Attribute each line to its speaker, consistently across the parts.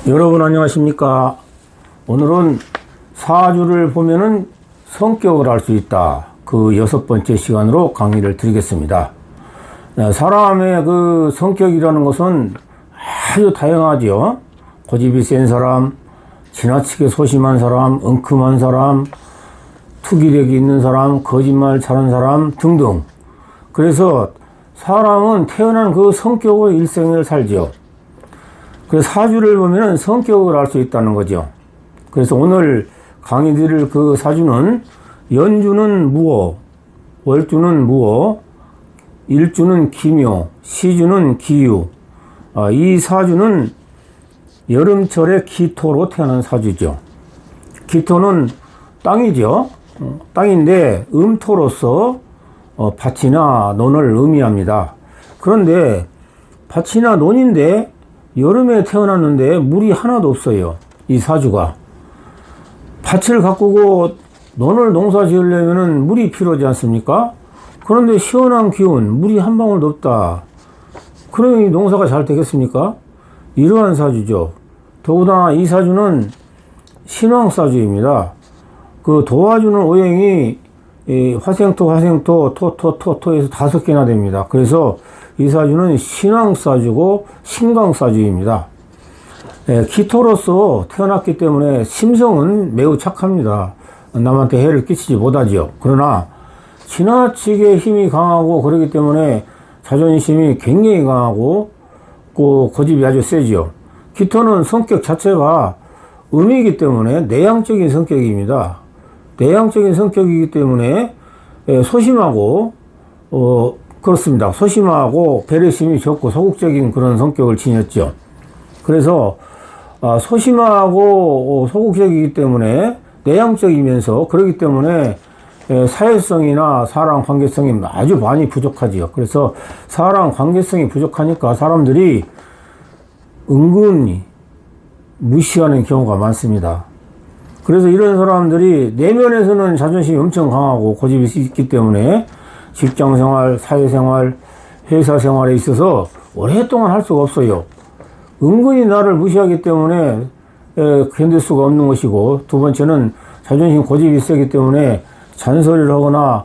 Speaker 1: 여러분 안녕하십니까. 오늘은 사주를 보면은 성격을 알 수 있다. 그 6번째 시간으로 강의를 드리겠습니다. 사람의 그 성격이라는 것은 아주 다양하죠. 고집이 센 사람, 지나치게 소심한 사람, 엉큼한 사람, 투기력이 있는 사람, 거짓말 잘하는 사람 등등. 그래서 사람은 태어난 그 성격으로 일생을 살죠. 그래서 사주를 보면 성격을 알 수 있다는 거죠. 그래서 오늘 강의 드릴 그 사주는 연주는 무오, 월주는 무오, 일주는 기묘, 시주는 기유. 이 사주는 여름철에 기토로 태어난 사주죠. 기토는 땅이죠. 땅인데 음토로서 밭이나 논을 의미합니다. 그런데 밭이나 논인데 여름에 태어났는데 물이 하나도 없어요. 이 사주가. 밭을 가꾸고 논을 농사 지으려면 물이 필요하지 않습니까? 그런데 시원한 기운, 물이 한 방울도 없다. 그러니 농사가 잘 되겠습니까? 이러한 사주죠. 더구나 이 사주는 신왕사주입니다. 그 도와주는 오행이 화생토, 토에서 5개나 됩니다. 그래서 이 사주는 신왕사주고 신강사주입니다. 기토로서 태어났기 때문에 심성은 매우 착합니다. 남한테 해를 끼치지 못하죠. 그러나 지나치게 힘이 강하고 그러기 때문에 자존심이 굉장히 강하고 고집이 아주 세죠. 기토는 성격 자체가 음이기 때문에 내향적인 성격입니다. 내향적인 성격이기 때문에 소심하고 그렇습니다. 소심하고 배려심이 적고 소극적인 그런 성격을 지녔죠. 그래서 소심하고 소극적이기 때문에 내향적이면서 그렇기 때문에 사회성이나 사람 관계성이 아주 많이 부족하지요. 그래서 사람 관계성이 부족하니까 사람들이 은근히 무시하는 경우가 많습니다. 그래서 이런 사람들이 내면에서는 자존심이 엄청 강하고 고집이 있기 때문에 직장생활, 사회생활, 회사생활에 있어서 오랫동안 할 수가 없어요. 은근히 나를 무시하기 때문에 견딜 수가 없는 것이고, 두 번째는 자존심 고집이 세기 때문에 잔소리를 하거나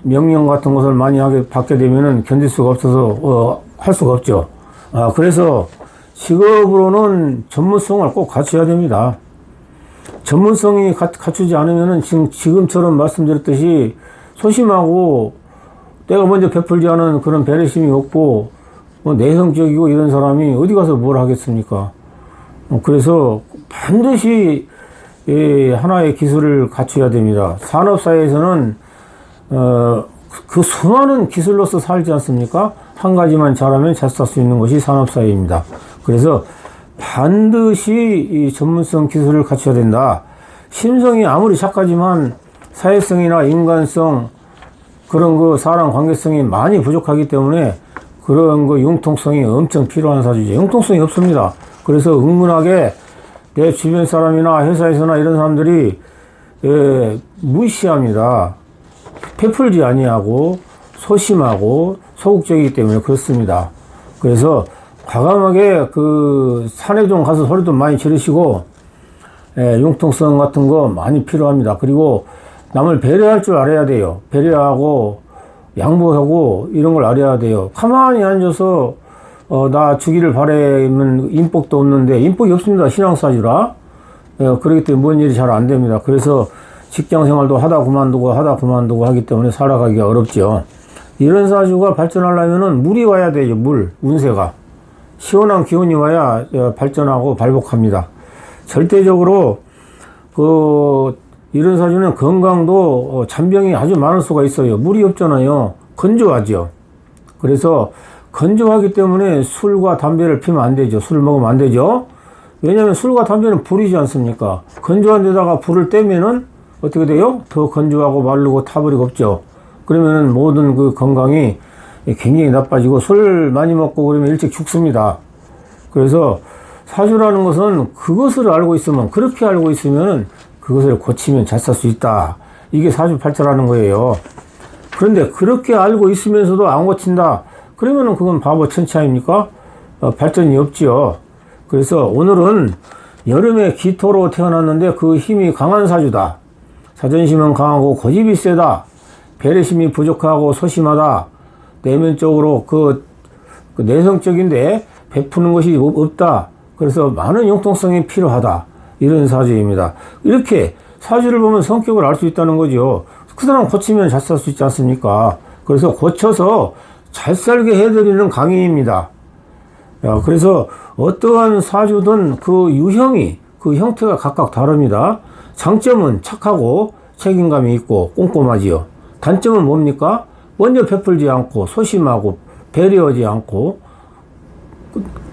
Speaker 1: 명령 같은 것을 많이 받게 되면은 견딜 수가 없어서 할 수가 없죠. 그래서 직업으로는 전문성을 꼭 갖춰야 됩니다. 전문성이 갖추지 않으면은 지금처럼 말씀드렸듯이 소심하고 내가 먼저 베풀지 않은 그런 배려심이 없고 내성적이고 이런 사람이 어디 가서 뭘 하겠습니까? 그래서 반드시 하나의 기술을 갖춰야 됩니다. 산업사회에서는 그 수많은 기술로서 살지 않습니까? 한 가지만 잘하면 잘 살 수 있는 것이 산업사회입니다. 그래서 반드시 이 전문성 기술을 갖춰야 된다. 심성이 아무리 착하지만 사회성이나 인간성 그런 거 사람 관계성이 많이 부족하기 때문에 그런 거 융통성이 엄청 필요한 사주죠. 융통성이 없습니다. 그래서 은근하게 내 주변 사람이나 회사에서나 이런 사람들이 무시합니다. 베풀지 아니하고 소심하고 소극적이기 때문에 그렇습니다. 그래서 과감하게 그 산에 좀 가서 소리 좀 많이 지르시고 융통성 같은 거 많이 필요합니다. 그리고 남을 배려할 줄 알아야 돼요. 배려하고 양보하고 이런 걸 알아야 돼요. 가만히 앉아서 나 주기를 바라면 인복도 없는데 인복이 없습니다. 신앙사주라. 그렇기 때문에 뭔 일이 잘 안 됩니다. 그래서 직장생활도 하다 그만두고 하기 때문에 살아가기가 어렵죠. 이런 사주가 발전하려면은 물이 와야 되죠. 운세가. 시원한 기운이 와야 발전하고 발복합니다. 절대적으로 이런 사주는 건강도 잔병이 아주 많을 수가 있어요. 물이 없잖아요. 건조하죠. 그래서 건조하기 때문에 술과 담배를 피면 안 되죠. 술을 먹으면 안 되죠. 왜냐하면 술과 담배는 불이지 않습니까? 건조한 데다가 불을 떼면은 어떻게 돼요? 더 건조하고 마르고 타버리고 없죠. 그러면은 모든 그 건강이 굉장히 나빠지고 술 많이 먹고 그러면 일찍 죽습니다. 그래서 사주라는 것은 그것을 알고 있으면, 그렇게 알고 있으면 그것을 고치면 잘 살 수 있다. 이게 사주 팔자라는 거예요. 그런데 그렇게 알고 있으면서도 안 고친다. 그러면은 그건 바보 천치 아닙니까? 발전이 없지요. 그래서 오늘은 여름에 기토로 태어났는데 그 힘이 강한 사주다. 자존심은 강하고 고집이 세다. 배려심이 부족하고 소심하다. 내면적으로 그 내성적인데 베푸는 것이 없다. 그래서 많은 융통성이 필요하다. 이런 사주입니다. 이렇게 사주를 보면 성격을 알 수 있다는 거죠. 그 사람 고치면 잘 살 수 있지 않습니까? 그래서 고쳐서 잘 살게 해드리는 강의입니다. 그래서 어떠한 사주든 그 유형이, 그 형태가 각각 다릅니다. 장점은 착하고 책임감이 있고 꼼꼼하지요. 단점은 뭡니까? 먼저 베풀지 않고 소심하고 배려하지 않고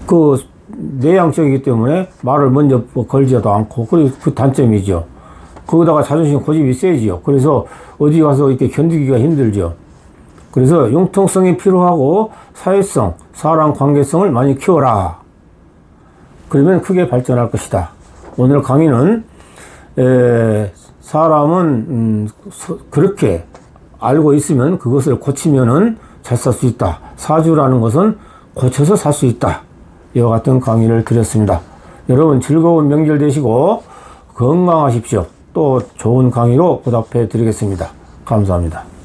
Speaker 1: 그 내향적이기 때문에 말을 먼저 걸지도 않고 그리고 그 단점이죠. 거기다가 자존심 고집이 세지요. 그래서 어디 가서 이렇게 견디기가 힘들죠. 그래서 융통성이 필요하고 사회성, 사람 관계성을 많이 키워라. 그러면 크게 발전할 것이다. 오늘 강의는 사람은 그렇게 알고 있으면 그것을 고치면은 잘 살 수 있다. 사주라는 것은 고쳐서 살 수 있다. 이와 같은 강의를 드렸습니다. 여러분 즐거운 명절 되시고 건강하십시오. 또 좋은 강의로 보답해 드리겠습니다. 감사합니다.